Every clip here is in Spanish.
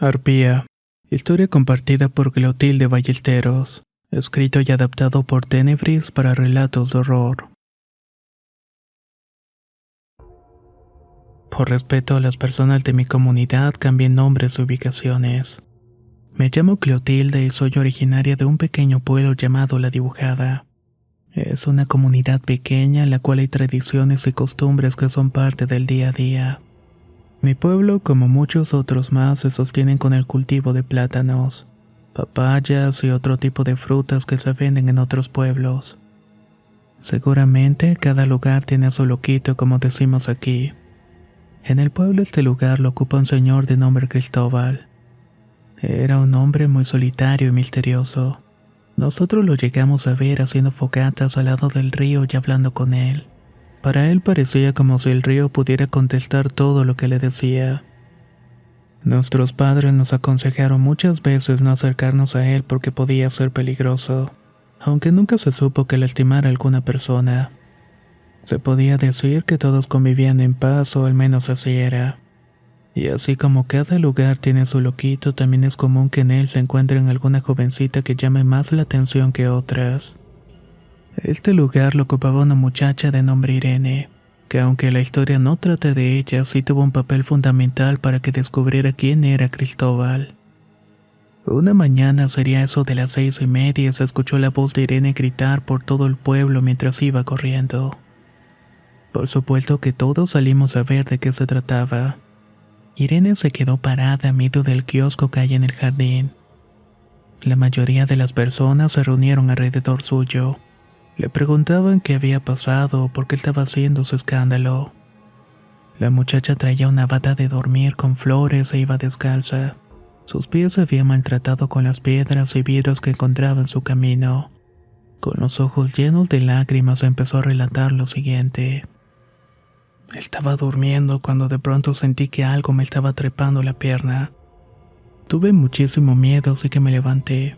Arpía. Historia compartida por Clotilde Ballesteros. Escrito y adaptado por Tenebris para relatos de horror. Por respeto a las personas de mi comunidad, cambié nombres y ubicaciones. Me llamo Clotilde y soy originaria de un pequeño pueblo llamado La Dibujada. Es una comunidad pequeña en la cual hay tradiciones y costumbres que son parte del día a día. Mi pueblo, como muchos otros más, se sostienen con el cultivo de plátanos, papayas y otro tipo de frutas que se venden en otros pueblos. Seguramente cada lugar tiene su loquito, como decimos aquí. En el pueblo este lugar lo ocupa un señor de nombre Cristóbal. Era un hombre muy solitario y misterioso. Nosotros lo llegamos a ver haciendo fogatas al lado del río y hablando con él. Para él parecía como si el río pudiera contestar todo lo que le decía. Nuestros padres nos aconsejaron muchas veces no acercarnos a él porque podía ser peligroso, aunque nunca se supo que lastimara a alguna persona. Se podía decir que todos convivían en paz, o al menos así era. Y así como cada lugar tiene su loquito, también es común que en él se encuentren alguna jovencita que llame más la atención que otras. Este lugar lo ocupaba una muchacha de nombre Irene, que aunque la historia no trata de ella, sí tuvo un papel fundamental para que descubriera quién era Cristóbal. Una mañana, sería eso de las 6:30, se escuchó la voz de Irene gritar por todo el pueblo mientras iba corriendo. Por supuesto que todos salimos a ver de qué se trataba. Irene se quedó parada a medio del kiosco que hay en el jardín. La mayoría de las personas se reunieron alrededor suyo. Le preguntaban qué había pasado o por qué estaba haciendo su escándalo. La muchacha traía una bata de dormir con flores e iba descalza. Sus pies se habían maltratado con las piedras y vidrios que encontraba en su camino. Con los ojos llenos de lágrimas empezó a relatar lo siguiente. Estaba durmiendo cuando de pronto sentí que algo me estaba trepando la pierna. Tuve muchísimo miedo, así que me levanté.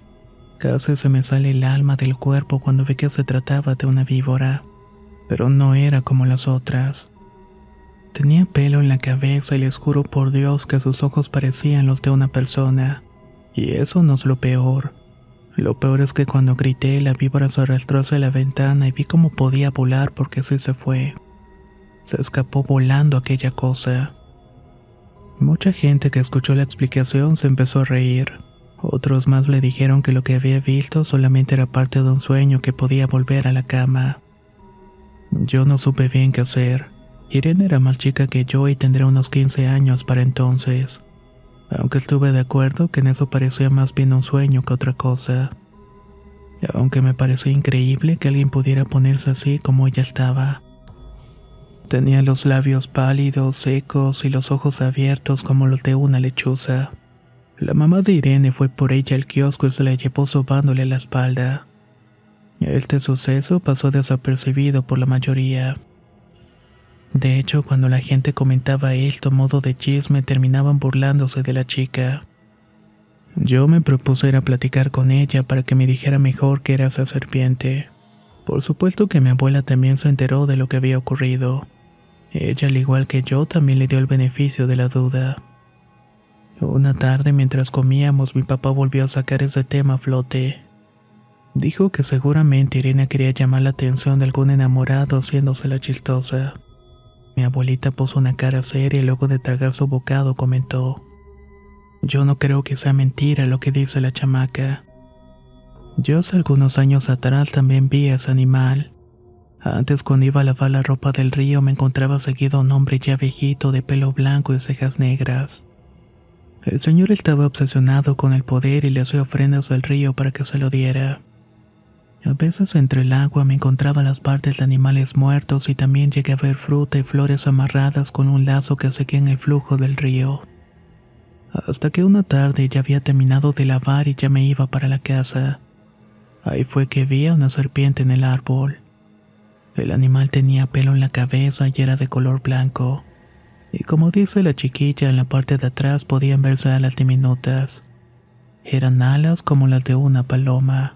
Casi se me sale el alma del cuerpo cuando vi que se trataba de una víbora, pero no era como las otras. Tenía pelo en la cabeza y les juro por Dios que sus ojos parecían los de una persona. Y eso no es lo peor. Lo peor es que cuando grité, la víbora se arrastró hacia la ventana y vi cómo podía volar porque así se fue. Se escapó volando aquella cosa. Mucha gente que escuchó la explicación se empezó a reír. Otros más le dijeron que lo que había visto solamente era parte de un sueño, que podía volver a la cama. Yo no supe bien qué hacer. Irene era más chica que yo y tendría unos 15 años para entonces. Aunque estuve de acuerdo que en eso parecía más bien un sueño que otra cosa. Aunque me pareció increíble que alguien pudiera ponerse así como ella estaba. Tenía los labios pálidos, secos y los ojos abiertos como los de una lechuza. La mamá de Irene fue por ella al kiosco y se la llevó sobándole la espalda. Este suceso pasó desapercibido por la mayoría. De hecho, cuando la gente comentaba esto a modo de chisme, terminaban burlándose de la chica. Yo me propuse ir a platicar con ella para que me dijera mejor qué era esa serpiente. Por supuesto que mi abuela también se enteró de lo que había ocurrido. Ella, al igual que yo, también le dio el beneficio de la duda. Una tarde, mientras comíamos, mi papá volvió a sacar ese tema a flote. Dijo que seguramente Irene quería llamar la atención de algún enamorado haciéndose la chistosa. Mi abuelita puso una cara seria y luego de tragar su bocado comentó: Yo no creo que sea mentira lo que dice la chamaca. Yo hace algunos años atrás también vi a ese animal. Antes, cuando iba a lavar la ropa del río, me encontraba seguido a un hombre ya viejito de pelo blanco y cejas negras. El señor estaba obsesionado con el poder y le hacía ofrendas al río para que se lo diera. A veces entre el agua me encontraba las partes de animales muertos y también llegué a ver fruta y flores amarradas con un lazo que seguía en el flujo del río. Hasta que una tarde ya había terminado de lavar y ya me iba para la casa. Ahí fue que vi a una serpiente en el árbol. El animal tenía pelo en la cabeza y era de color blanco. Y como dice la chiquilla, en la parte de atrás podían verse alas diminutas. Eran alas como las de una paloma.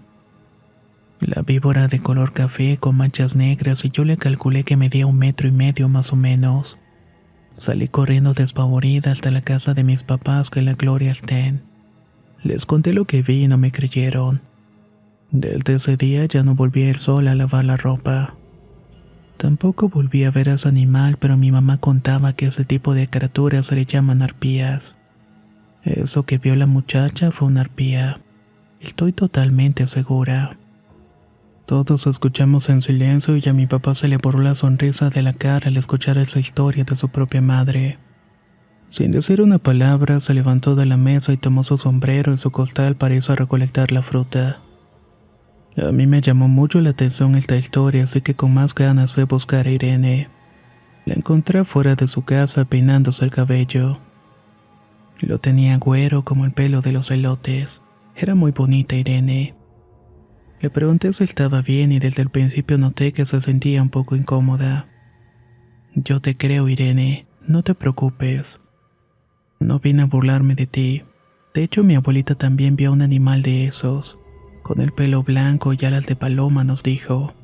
La víbora de color café con manchas negras y yo le calculé que medía 1,5 metros más o menos. Salí corriendo despavorida hasta la casa de mis papás, que la gloria estén. Les conté lo que vi y no me creyeron. Desde ese día ya no volví a ir sola a lavar la ropa. Tampoco volví a ver a ese animal, pero mi mamá contaba que ese tipo de criaturas se le llaman arpías. Eso que vio la muchacha fue una arpía. Estoy totalmente segura. Todos escuchamos en silencio y a mi papá se le borró la sonrisa de la cara al escuchar esa historia de su propia madre. Sin decir una palabra, se levantó de la mesa y tomó su sombrero y su costal para irse a recolectar la fruta. A mí me llamó mucho la atención esta historia, así que con más ganas fui a buscar a Irene. La encontré fuera de su casa peinándose el cabello. Lo tenía güero como el pelo de los elotes. Era muy bonita Irene. Le pregunté si estaba bien y desde el principio noté que se sentía un poco incómoda. Yo te creo, Irene, no te preocupes. No vine a burlarme de ti. De hecho, mi abuelita también vio un animal de esos, con el pelo blanco y alas de paloma, nos dijo.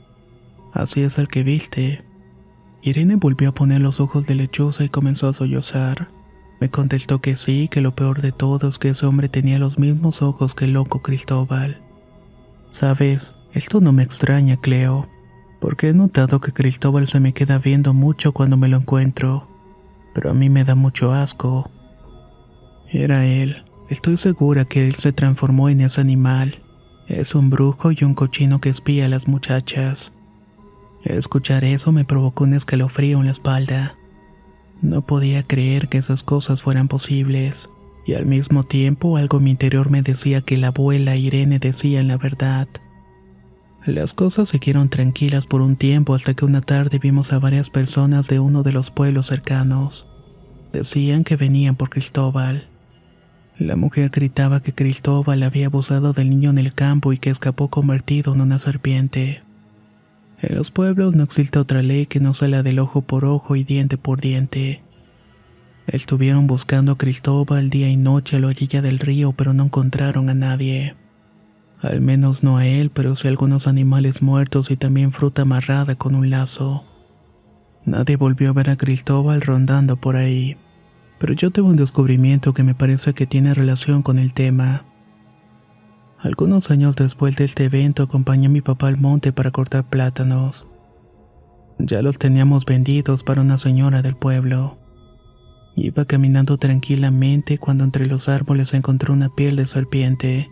Así es el que viste. Irene volvió a poner los ojos de lechuza y comenzó a sollozar. Me contestó que sí, que lo peor de todo es que ese hombre tenía los mismos ojos que el loco Cristóbal. Sabes, esto no me extraña, Cleo, porque he notado que Cristóbal se me queda viendo mucho cuando me lo encuentro, pero a mí me da mucho asco. Era él. Estoy segura que él se transformó en ese animal. Es un brujo y un cochino que espía a las muchachas. Escuchar eso me provocó un escalofrío en la espalda. No podía creer que esas cosas fueran posibles, y al mismo tiempo algo en mi interior me decía que la abuela Irene decían la verdad. Las cosas siguieron tranquilas por un tiempo hasta que una tarde vimos a varias personas de uno de los pueblos cercanos. Decían que venían por Cristóbal. La mujer gritaba que Cristóbal había abusado del niño en el campo y que escapó convertido en una serpiente. En los pueblos no existe otra ley que no sea la del ojo por ojo y diente por diente. Estuvieron buscando a Cristóbal día y noche a la orilla del río, pero no encontraron a nadie. Al menos no a él, pero sí a algunos animales muertos y también fruta amarrada con un lazo. Nadie volvió a ver a Cristóbal rondando por ahí, pero yo tuve un descubrimiento que me parece que tiene relación con el tema. Algunos años después de este evento acompañé a mi papá al monte para cortar plátanos. Ya los teníamos vendidos para una señora del pueblo. Iba caminando tranquilamente cuando entre los árboles encontré una piel de serpiente.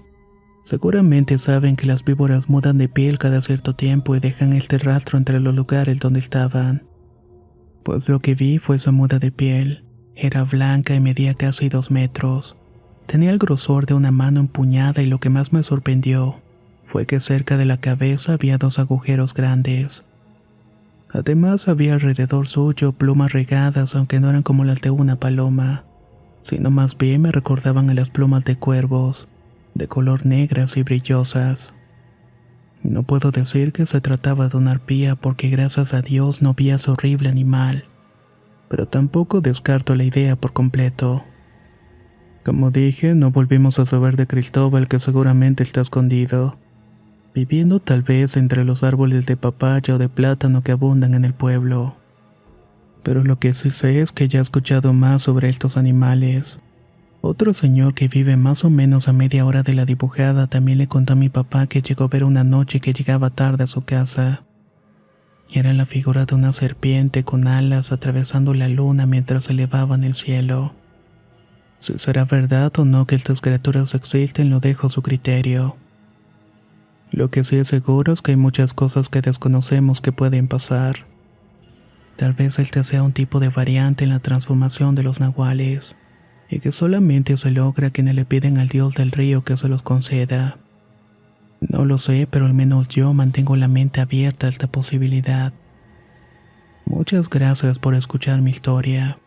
Seguramente saben que las víboras mudan de piel cada cierto tiempo y dejan este rastro entre los lugares donde estaban. Pues lo que vi fue esa muda de piel. Era blanca y medía casi 2 metros. Tenía el grosor de una mano empuñada y lo que más me sorprendió fue que cerca de la cabeza había 2 agujeros grandes. Además había alrededor suyo plumas regadas, aunque no eran como las de una paloma, sino más bien me recordaban a las plumas de cuervos, de color negras y brillosas. No puedo decir que se trataba de una arpía porque gracias a Dios no vi a ese horrible animal, pero tampoco descarto la idea por completo. Como dije, no volvimos a saber de Cristóbal, que seguramente está escondido, viviendo tal vez entre los árboles de papaya o de plátano que abundan en el pueblo. Pero lo que sí sé es que ya he escuchado más sobre estos animales. Otro señor que vive más o menos a media hora de la dibujada también le contó a mi papá que llegó a ver una noche que llegaba tarde a su casa. Y era la figura de una serpiente con alas atravesando la luna mientras se elevaba en el cielo. Si será verdad o no que estas criaturas existen lo dejo a su criterio. Lo que sí es seguro es que hay muchas cosas que desconocemos que pueden pasar. Tal vez este sea un tipo de variante en la transformación de los nahuales, y que solamente se logra quienes le piden al dios del río que se los conceda. No lo sé, pero al menos yo mantengo la mente abierta a esta posibilidad. Muchas gracias por escuchar mi historia.